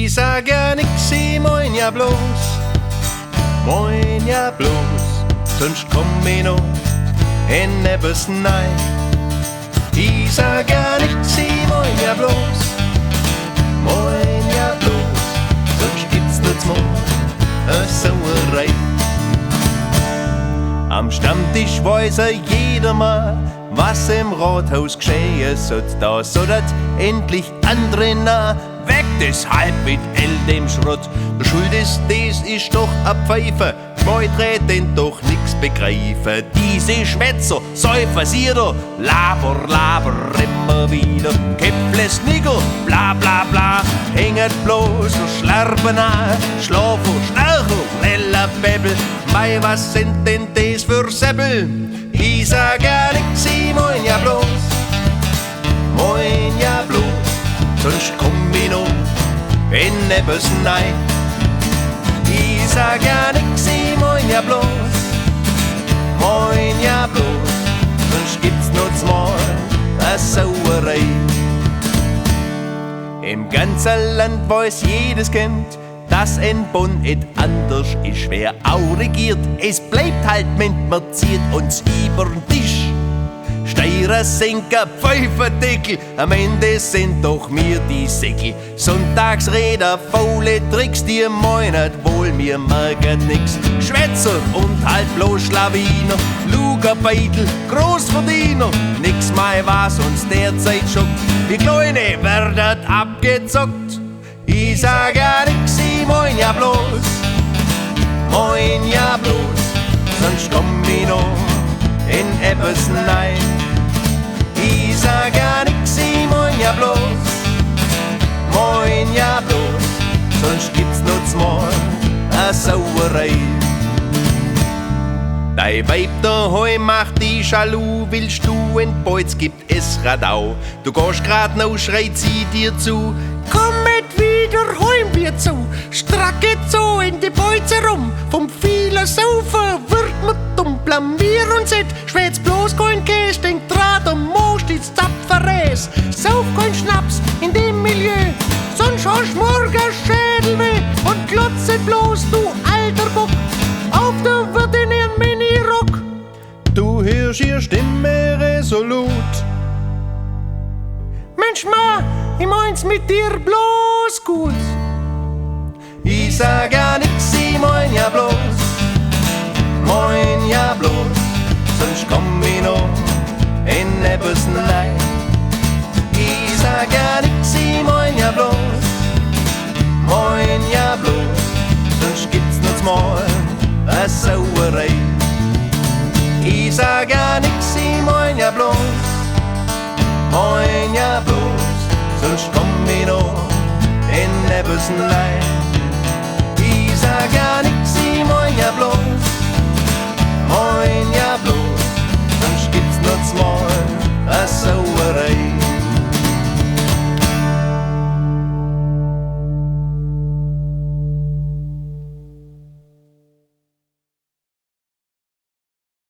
Ich sag ja nix, ich moin ja bloß, sonst komm ich noch in etwas nein. Ich sag ja nix, ich moin ja bloß, sonst gibt's nur zum eine Sauerei. Am Stammtisch weiß jeder mal, was im Rathaus geschehen soll. Da solltet endlich andere nah weg, deshalb mit dem Schrott. Der Schuld ist doch a Pfeife, Leute denn doch nix begreifen. Diese Schwätzer, Säufersierer, Laber immer wieder. Käpfles Nigger, bla bla bla, hänget bloß und Schlarben an. Schlafer, Schnarcher, schneller Bäbbel, mei, was sind denn das für Säppel? Ich sag ja nix, ich moin ja bloß, sonst komm ich noch in etwas nein. Ich sag ja nix, ich moin ja bloß, sonst gibt's nur z'mal eine Sauerei. Im ganzen Land weiß jedes Kind, dass ein Bund et anders ist. Wer auch regiert, es bleibt halt, wenn man zieht uns übern Tisch. Steirer, Senker, Pfeiferdeckel, am Ende sind doch mir die Säckel. Sonntagsräder, faule Tricks, die meinet wohl, mir merken nix. Schwätzer und halt bloß Schlawiner, Lugerbeitel, Großverdiener, nix mai was uns derzeit schockt. Die Kleine werdet abgezockt. Ich sag ja nix, ich moin ja bloß, sonst komm ich noch in etwas nein. Ich sag ja nix, ich moin ja bloß, sonst gibt's nur z'mal eine Sauerei. Dein Weib daheim macht die Jaloux, willst du in Beutz, gibt es Radau. Du gehst grad noch, schreit sie dir zu, komm mit wieder heim wir zu. Stracke so in die Beutz herum, vom vielen Saufen wird man dumm, blamier uns et, schwätz bloß kein Käse, denk Draht am Most ins Zapferäs. Sauf kein Schnaps in dem Milieu, sonst hast morgen Schädelweh und glotzet bloß, du alter Bock, auf der wird in ihren Minirock. Du hörst ihr Stimme resolut. Mensch ma, ich mein's mit dir bloß gut. Ich sag ja nix, ich moin ja bloß, sonst komm ich noch in etwas nein. Ich sag ja nix, ich moin ja bloß, sonst gibt's nur z'mal eine Sauerei. Ich sag ja nix, ich moin ja bloß, sonst komm ich noch in etwas nein.